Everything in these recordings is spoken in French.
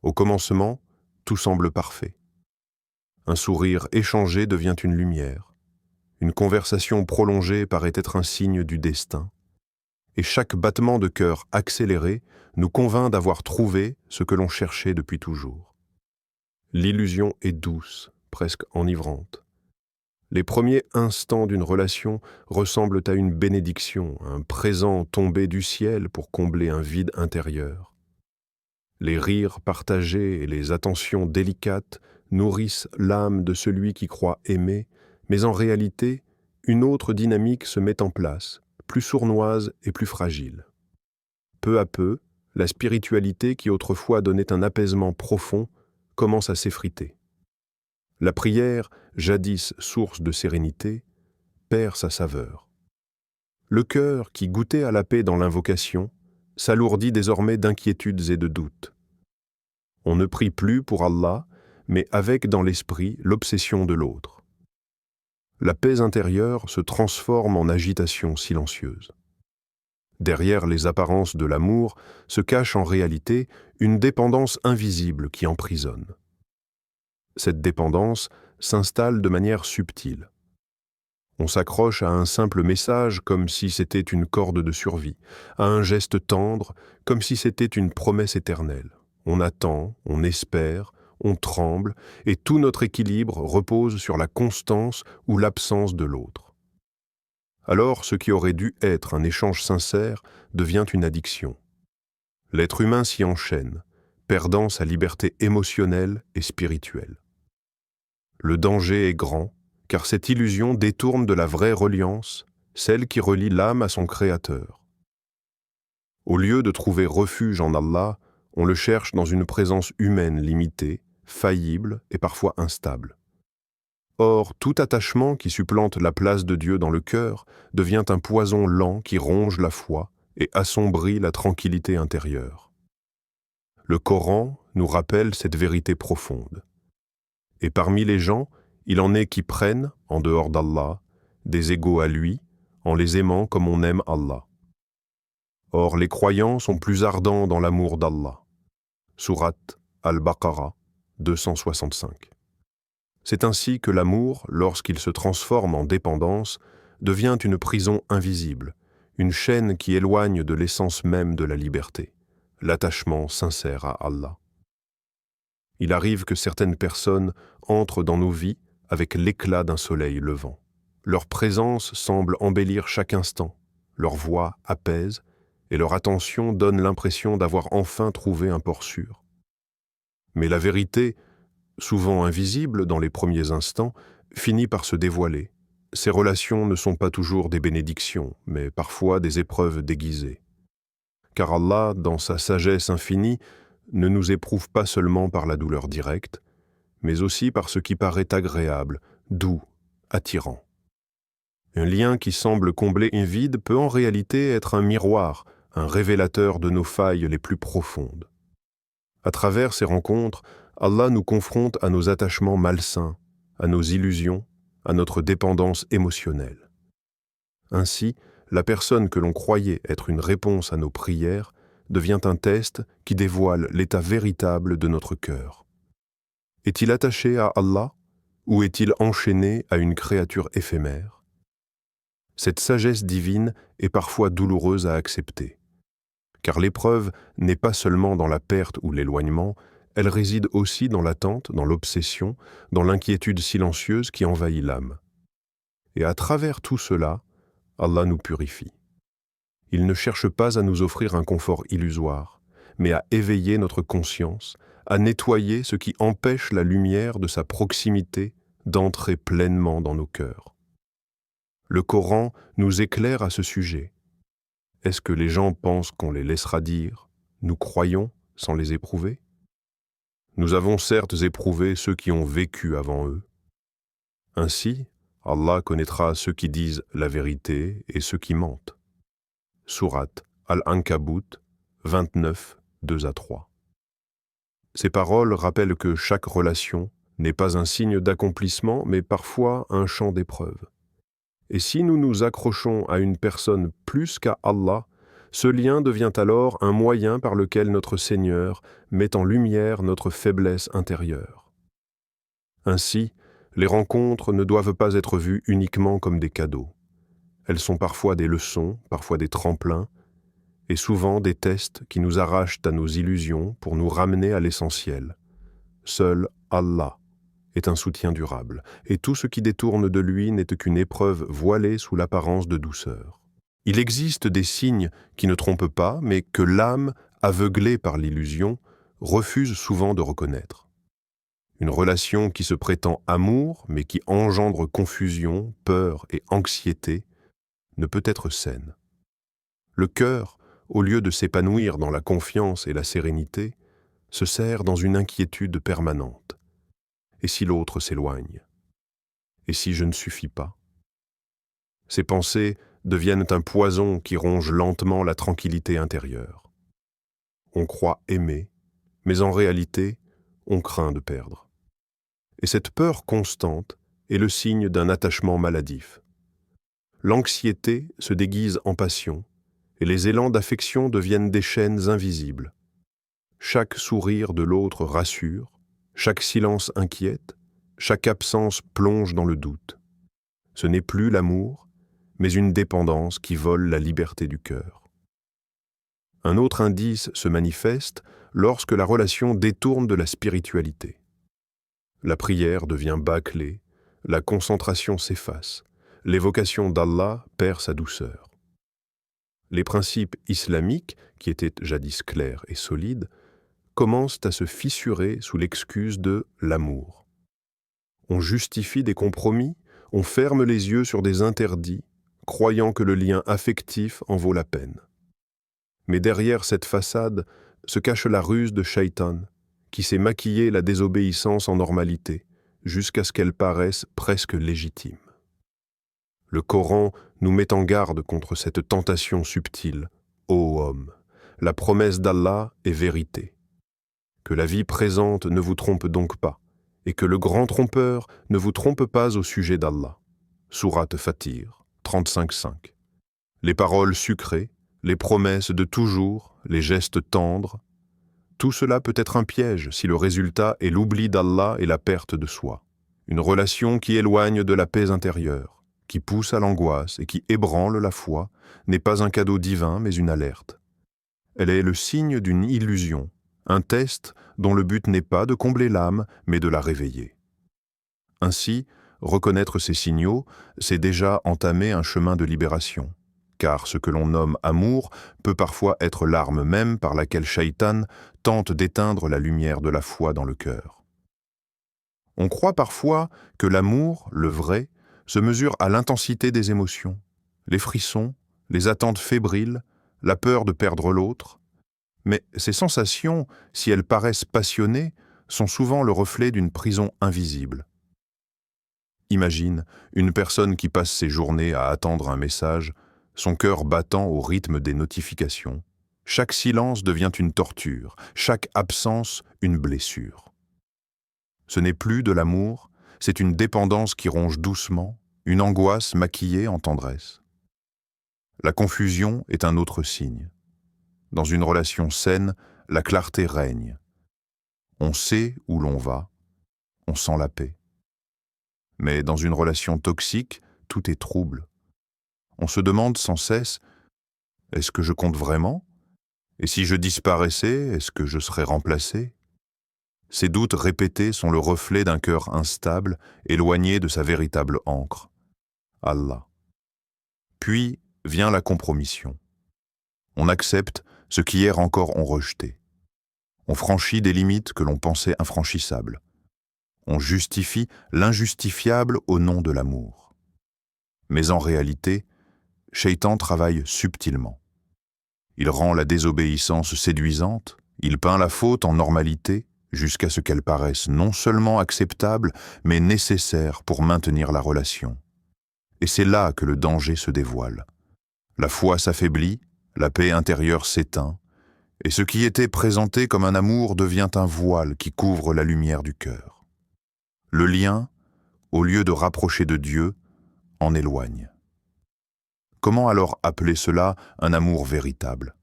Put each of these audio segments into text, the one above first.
Au commencement, tout semble parfait. Un sourire échangé devient une lumière. Une conversation prolongée paraît être un signe du destin. Et chaque battement de cœur accéléré nous convainc d'avoir trouvé ce que l'on cherchait depuis toujours. L'illusion est douce, presque enivrante. Les premiers instants d'une relation ressemblent à une bénédiction, un présent tombé du ciel pour combler un vide intérieur. Les rires partagés et les attentions délicates nourrissent l'âme de celui qui croit aimer, mais en réalité, une autre dynamique se met en place, plus sournoise et plus fragile. Peu à peu, la spiritualité qui autrefois donnait un apaisement profond commence à s'effriter. La prière, jadis source de sérénité, perd sa saveur. Le cœur, qui goûtait à la paix dans l'invocation, s'alourdit désormais d'inquiétudes et de doutes. On ne prie plus pour Allah, mais avec dans l'esprit l'obsession de l'autre. La paix intérieure se transforme en agitation silencieuse. Derrière les apparences de l'amour se cache en réalité une dépendance invisible qui emprisonne. Cette dépendance s'installe de manière subtile. On s'accroche à un simple message comme si c'était une corde de survie, à un geste tendre comme si c'était une promesse éternelle. On attend, on espère, on tremble, et tout notre équilibre repose sur la constance ou l'absence de l'autre. Alors, ce qui aurait dû être un échange sincère devient une addiction. L'être humain s'y enchaîne, perdant sa liberté émotionnelle et spirituelle. Le danger est grand, car cette illusion détourne de la vraie reliance, celle qui relie l'âme à son Créateur. Au lieu de trouver refuge en Allah, on le cherche dans une présence humaine limitée, faillible et parfois instable. Or, tout attachement qui supplante la place de Dieu dans le cœur devient un poison lent qui ronge la foi et assombrit la tranquillité intérieure. Le Coran nous rappelle cette vérité profonde. Et parmi les gens, il en est qui prennent, en dehors d'Allah, des égaux à lui, en les aimant comme on aime Allah. Or, les croyants sont plus ardents dans l'amour d'Allah. Sourate Al-Baqarah 265. C'est ainsi que l'amour, lorsqu'il se transforme en dépendance, devient une prison invisible, une chaîne qui éloigne de l'essence même de la liberté, l'attachement sincère à Allah. Il arrive que certaines personnes entrent dans nos vies avec l'éclat d'un soleil levant. Leur présence semble embellir chaque instant, leur voix apaise et leur attention donne l'impression d'avoir enfin trouvé un port sûr. Mais la vérité, souvent invisible dans les premiers instants, finit par se dévoiler. Ces relations ne sont pas toujours des bénédictions, mais parfois des épreuves déguisées. Car Allah, dans sa sagesse infinie, ne nous éprouve pas seulement par la douleur directe, mais aussi par ce qui paraît agréable, doux, attirant. Un lien qui semble combler un vide peut en réalité être un miroir, un révélateur de nos failles les plus profondes. À travers ces rencontres, Allah nous confronte à nos attachements malsains, à nos illusions, à notre dépendance émotionnelle. Ainsi, la personne que l'on croyait être une réponse à nos prières devient un test qui dévoile l'état véritable de notre cœur. Est-il attaché à Allah ou est-il enchaîné à une créature éphémère? Cette sagesse divine est parfois douloureuse à accepter, car l'épreuve n'est pas seulement dans la perte ou l'éloignement, elle réside aussi dans l'attente, dans l'obsession, dans l'inquiétude silencieuse qui envahit l'âme. Et à travers tout cela, Allah nous purifie. Il ne cherche pas à nous offrir un confort illusoire, mais à éveiller notre conscience, à nettoyer ce qui empêche la lumière de sa proximité d'entrer pleinement dans nos cœurs. Le Coran nous éclaire à ce sujet. Est-ce que les gens pensent qu'on les laissera dire « nous croyons » sans les éprouver? Nous avons certes éprouvé ceux qui ont vécu avant eux. Ainsi, Allah connaîtra ceux qui disent la vérité et ceux qui mentent. Sourate Al-Ankabut 29, 2-3. Ces paroles rappellent que chaque relation n'est pas un signe d'accomplissement, mais parfois un champ d'épreuve. Et si nous nous accrochons à une personne plus qu'à Allah, ce lien devient alors un moyen par lequel notre Seigneur met en lumière notre faiblesse intérieure. Ainsi, les rencontres ne doivent pas être vues uniquement comme des cadeaux. Elles sont parfois des leçons, parfois des tremplins, et souvent des tests qui nous arrachent à nos illusions pour nous ramener à l'essentiel. Seul Allah est un soutien durable, et tout ce qui détourne de lui n'est qu'une épreuve voilée sous l'apparence de douceur. Il existe des signes qui ne trompent pas, mais que l'âme, aveuglée par l'illusion, refuse souvent de reconnaître. Une relation qui se prétend amour, mais qui engendre confusion, peur et anxiété, ne peut être saine. Le cœur, au lieu de s'épanouir dans la confiance et la sérénité, se serre dans une inquiétude permanente. Et si l'autre s'éloigne? Et si je ne suffis pas? Ces pensées deviennent un poison qui ronge lentement la tranquillité intérieure. On croit aimer, mais en réalité, on craint de perdre. Et cette peur constante est le signe d'un attachement maladif. L'anxiété se déguise en passion, et les élans d'affection deviennent des chaînes invisibles. Chaque sourire de l'autre rassure, chaque silence inquiète, chaque absence plonge dans le doute. Ce n'est plus l'amour, mais une dépendance qui vole la liberté du cœur. Un autre indice se manifeste lorsque la relation détourne de la spiritualité. La prière devient bâclée, la concentration s'efface, l'évocation d'Allah perd sa douceur. Les principes islamiques, qui étaient jadis clairs et solides, commencent à se fissurer sous l'excuse de l'amour. On justifie des compromis, on ferme les yeux sur des interdits, croyant que le lien affectif en vaut la peine. Mais derrière cette façade se cache la ruse de Shaitan, qui sait maquiller la désobéissance en normalité, jusqu'à ce qu'elle paraisse presque légitime. Le Coran nous met en garde contre cette tentation subtile. Ô homme, la promesse d'Allah est vérité. Que la vie présente ne vous trompe donc pas, et que le grand trompeur ne vous trompe pas au sujet d'Allah. Sourate Fatir, 35-5. Les paroles sucrées, les promesses de toujours, les gestes tendres, tout cela peut être un piège si le résultat est l'oubli d'Allah et la perte de soi. Une relation qui éloigne de la paix intérieure, qui pousse à l'angoisse et qui ébranle la foi, n'est pas un cadeau divin mais une alerte. Elle est le signe d'une illusion, un test dont le but n'est pas de combler l'âme, mais de la réveiller. Ainsi, reconnaître ces signaux, c'est déjà entamer un chemin de libération, car ce que l'on nomme amour peut parfois être l'arme même par laquelle Shaitan tente d'éteindre la lumière de la foi dans le cœur. On croit parfois que l'amour, le vrai, se mesure à l'intensité des émotions, les frissons, les attentes fébriles, la peur de perdre l'autre. Mais ces sensations, si elles paraissent passionnées, sont souvent le reflet d'une prison invisible. Imagine une personne qui passe ses journées à attendre un message, son cœur battant au rythme des notifications. Chaque silence devient une torture, chaque absence une blessure. Ce n'est plus de l'amour, c'est une dépendance qui ronge doucement, une angoisse maquillée en tendresse. La confusion est un autre signe. Dans une relation saine, la clarté règne. On sait où l'on va, on sent la paix. Mais dans une relation toxique, tout est trouble. On se demande sans cesse, est-ce que je compte vraiment? Et si je disparaissais, est-ce que je serais remplacé? Ces doutes répétés sont le reflet d'un cœur instable, éloigné de sa véritable ancre, Allah. Puis vient la compromission. On accepte ce qu'hier encore on rejeté. On franchit des limites que l'on pensait infranchissables. On justifie l'injustifiable au nom de l'amour. Mais en réalité, Shaitan travaille subtilement. Il rend la désobéissance séduisante, il peint la faute en normalité, jusqu'à ce qu'elle paraisse non seulement acceptable, mais nécessaire pour maintenir la relation. Et c'est là que le danger se dévoile. La foi s'affaiblit, la paix intérieure s'éteint, et ce qui était présenté comme un amour devient un voile qui couvre la lumière du cœur. Le lien, au lieu de rapprocher de Dieu, en éloigne. Comment alors appeler cela un amour véritable?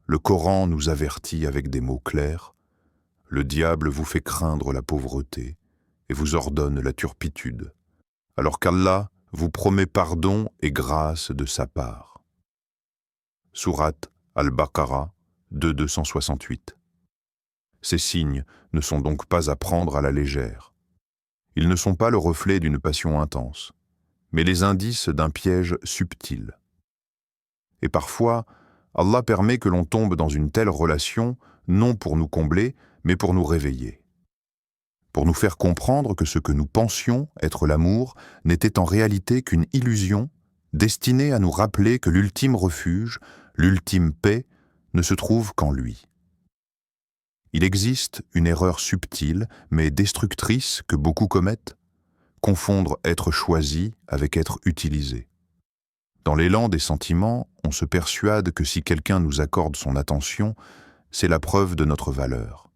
Le Coran nous avertit avec des mots clairs. Le diable vous fait craindre la pauvreté et vous ordonne la turpitude, alors qu'Allah vous promet pardon et grâce de sa part. Sourate Al-Baqarah 268. Ces signes ne sont donc pas à prendre à la légère. Ils ne sont pas le reflet d'une passion intense, mais les indices d'un piège subtil. Et parfois, Allah permet que l'on tombe dans une telle relation, non pour nous combler, mais pour nous réveiller. Pour nous faire comprendre que ce que nous pensions être l'amour n'était en réalité qu'une illusion destinée à nous rappeler que l'ultime refuge, l'ultime paix, ne se trouve qu'en lui. Il existe une erreur subtile, mais destructrice que beaucoup commettent, confondre être choisi avec être utilisé. Dans l'élan des sentiments, on se persuade que si quelqu'un nous accorde son attention, c'est la preuve de notre valeur.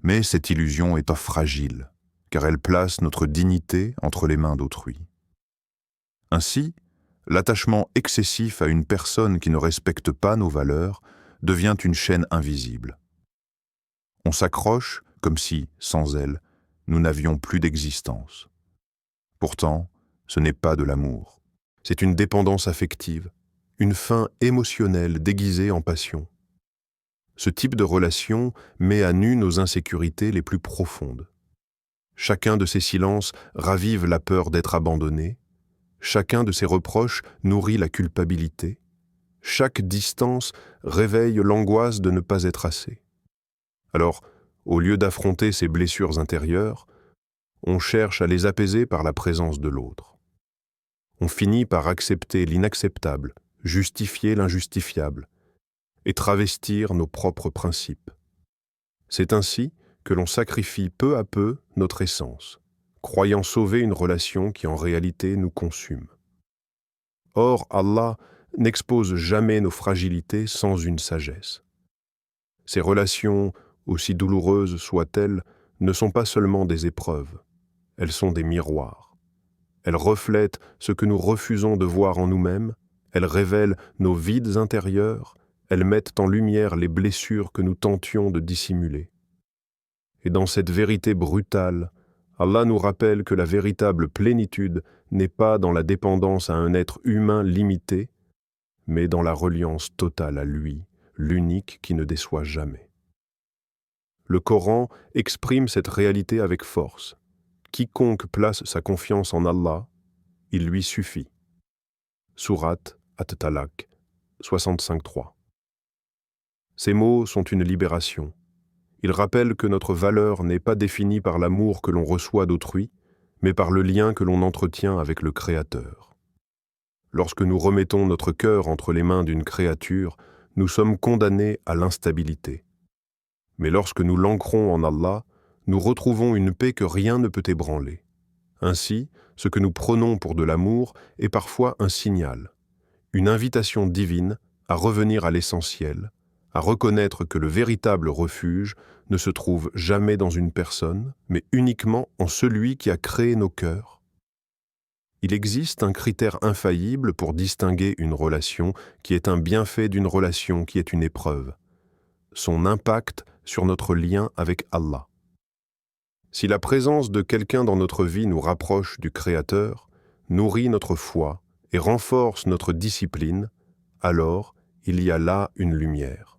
Mais cette illusion est fragile, car elle place notre dignité entre les mains d'autrui. Ainsi, l'attachement excessif à une personne qui ne respecte pas nos valeurs devient une chaîne invisible. On s'accroche comme si, sans elle, nous n'avions plus d'existence. Pourtant, ce n'est pas de l'amour. C'est une dépendance affective, une faim émotionnelle déguisée en passion. Ce type de relation met à nu nos insécurités les plus profondes. Chacun de ces silences ravive la peur d'être abandonné, chacun de ces reproches nourrit la culpabilité, chaque distance réveille l'angoisse de ne pas être assez. Alors, au lieu d'affronter ces blessures intérieures, on cherche à les apaiser par la présence de l'autre. On finit par accepter l'inacceptable, justifier l'injustifiable, et travestir nos propres principes. C'est ainsi que l'on sacrifie peu à peu notre essence, croyant sauver une relation qui en réalité nous consume. Or, Allah n'expose jamais nos fragilités sans une sagesse. Ces relations, aussi douloureuses soient-elles, ne sont pas seulement des épreuves, elles sont des miroirs. Elles reflètent ce que nous refusons de voir en nous-mêmes, elles révèlent nos vides intérieurs, elles mettent en lumière les blessures que nous tentions de dissimuler. Et dans cette vérité brutale, Allah nous rappelle que la véritable plénitude n'est pas dans la dépendance à un être humain limité, mais dans la reliance totale à lui, l'unique qui ne déçoit jamais. Le Coran exprime cette réalité avec force. Quiconque place sa confiance en Allah, il lui suffit. Sourate At-Talaq 65.3. Ces mots sont une libération. Ils rappellent que notre valeur n'est pas définie par l'amour que l'on reçoit d'autrui, mais par le lien que l'on entretient avec le Créateur. Lorsque nous remettons notre cœur entre les mains d'une créature, nous sommes condamnés à l'instabilité. Mais lorsque nous l'ancrons en Allah, nous retrouvons une paix que rien ne peut ébranler. Ainsi, ce que nous prenons pour de l'amour est parfois un signal, une invitation divine à revenir à l'essentiel, à reconnaître que le véritable refuge ne se trouve jamais dans une personne, mais uniquement en celui qui a créé nos cœurs. Il existe un critère infaillible pour distinguer une relation qui est un bienfait d'une relation qui est une épreuve, son impact sur notre lien avec Allah. Si la présence de quelqu'un dans notre vie nous rapproche du Créateur, nourrit notre foi et renforce notre discipline, alors il y a là une lumière.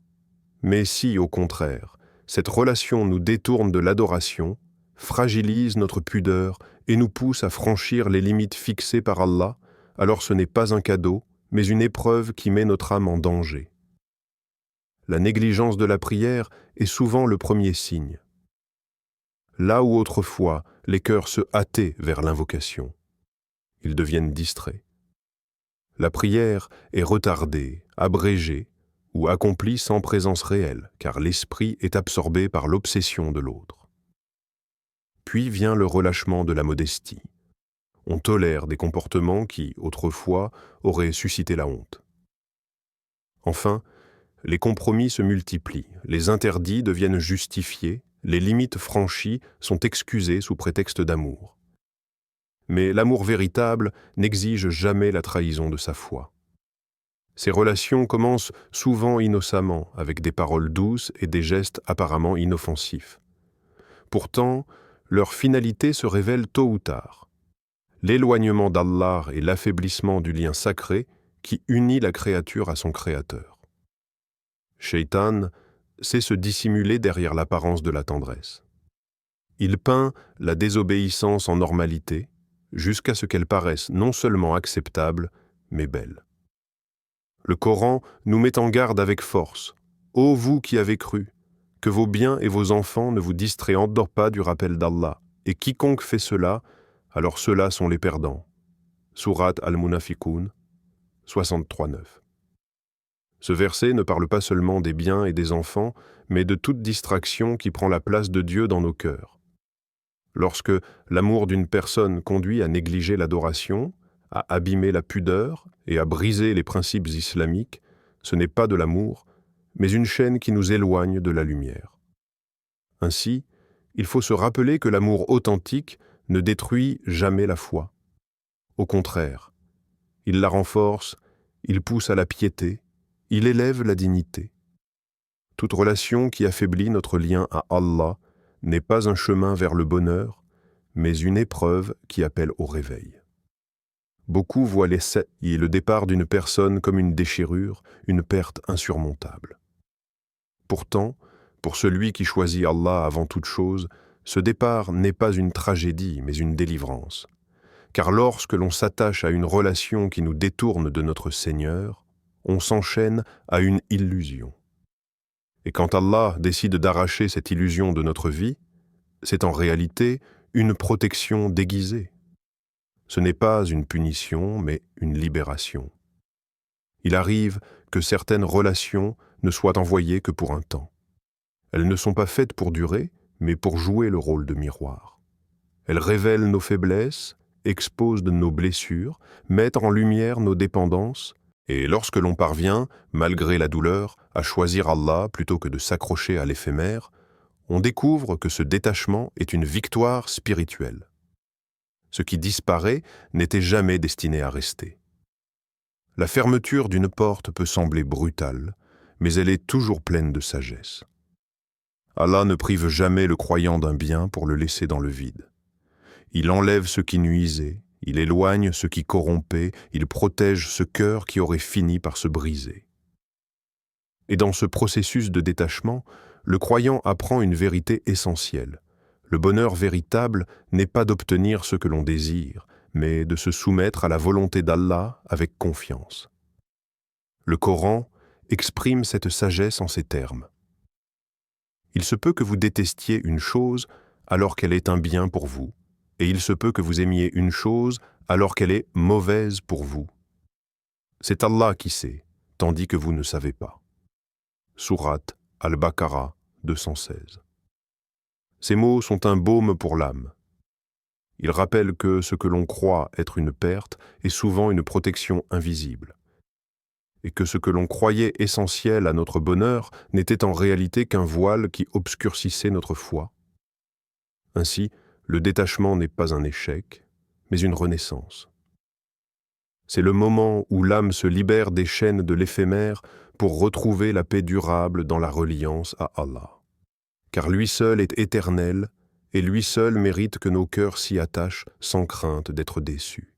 Mais si, au contraire, cette relation nous détourne de l'adoration, fragilise notre pudeur et nous pousse à franchir les limites fixées par Allah, alors ce n'est pas un cadeau, mais une épreuve qui met notre âme en danger. La négligence de la prière est souvent le premier signe. Là où autrefois les cœurs se hâtaient vers l'invocation, ils deviennent distraits. La prière est retardée, abrégée ou accomplie sans présence réelle, car l'esprit est absorbé par l'obsession de l'autre. Puis vient le relâchement de la modestie. On tolère des comportements qui, autrefois, auraient suscité la honte. Enfin, les compromis se multiplient, les interdits deviennent justifiés, les limites franchies sont excusées sous prétexte d'amour. Mais l'amour véritable n'exige jamais la trahison de sa foi. Ces relations commencent souvent innocemment, avec des paroles douces et des gestes apparemment inoffensifs. Pourtant, leur finalité se révèle tôt ou tard. L'éloignement d'Allah et l'affaiblissement du lien sacré qui unit la créature à son Créateur. Shaitan sait se dissimuler derrière l'apparence de la tendresse. Il peint la désobéissance en normalité, jusqu'à ce qu'elle paraisse non seulement acceptable, mais belle. Le Coran nous met en garde avec force. « Ô vous qui avez cru, que vos biens et vos enfants ne vous distraient pas du rappel d'Allah, et quiconque fait cela, alors ceux-là sont les perdants. » Sourate Al-Munafiqun, 63-9. Ce verset ne parle pas seulement des biens et des enfants, mais de toute distraction qui prend la place de Dieu dans nos cœurs. Lorsque l'amour d'une personne conduit à négliger l'adoration, à abîmer la pudeur et à briser les principes islamiques, ce n'est pas de l'amour, mais une chaîne qui nous éloigne de la lumière. Ainsi, il faut se rappeler que l'amour authentique ne détruit jamais la foi. Au contraire, il la renforce, il pousse à la piété, il élève la dignité. Toute relation qui affaiblit notre lien à Allah n'est pas un chemin vers le bonheur, mais une épreuve qui appelle au réveil. Beaucoup voient l'essai et le départ d'une personne comme une déchirure, une perte insurmontable. Pourtant, pour celui qui choisit Allah avant toute chose, ce départ n'est pas une tragédie, mais une délivrance. Car lorsque l'on s'attache à une relation qui nous détourne de notre Seigneur, on s'enchaîne à une illusion. Et quand Allah décide d'arracher cette illusion de notre vie, c'est en réalité une protection déguisée. Ce n'est pas une punition, mais une libération. Il arrive que certaines relations ne soient envoyées que pour un temps. Elles ne sont pas faites pour durer, mais pour jouer le rôle de miroir. Elles révèlent nos faiblesses, exposent nos blessures, mettent en lumière nos dépendances, et lorsque l'on parvient, malgré la douleur, à choisir Allah plutôt que de s'accrocher à l'éphémère, on découvre que ce détachement est une victoire spirituelle. Ce qui disparaît n'était jamais destiné à rester. La fermeture d'une porte peut sembler brutale, mais elle est toujours pleine de sagesse. Allah ne prive jamais le croyant d'un bien pour le laisser dans le vide. Il enlève ce qui nuisait, il éloigne ce qui corrompait, il protège ce cœur qui aurait fini par se briser. Et dans ce processus de détachement, le croyant apprend une vérité essentielle. Le bonheur véritable n'est pas d'obtenir ce que l'on désire, mais de se soumettre à la volonté d'Allah avec confiance. Le Coran exprime cette sagesse en ces termes. Il se peut que vous détestiez une chose alors qu'elle est un bien pour vous, et il se peut que vous aimiez une chose alors qu'elle est mauvaise pour vous. C'est Allah qui sait, tandis que vous ne savez pas. Sourate Al-Baqarah 216. Ces mots sont un baume pour l'âme. Ils rappellent que ce que l'on croit être une perte est souvent une protection invisible, et que ce que l'on croyait essentiel à notre bonheur n'était en réalité qu'un voile qui obscurcissait notre foi. Ainsi, le détachement n'est pas un échec, mais une renaissance. C'est le moment où l'âme se libère des chaînes de l'éphémère pour retrouver la paix durable dans la reliance à Allah. Car lui seul est éternel, et lui seul mérite que nos cœurs s'y attachent sans crainte d'être déçus.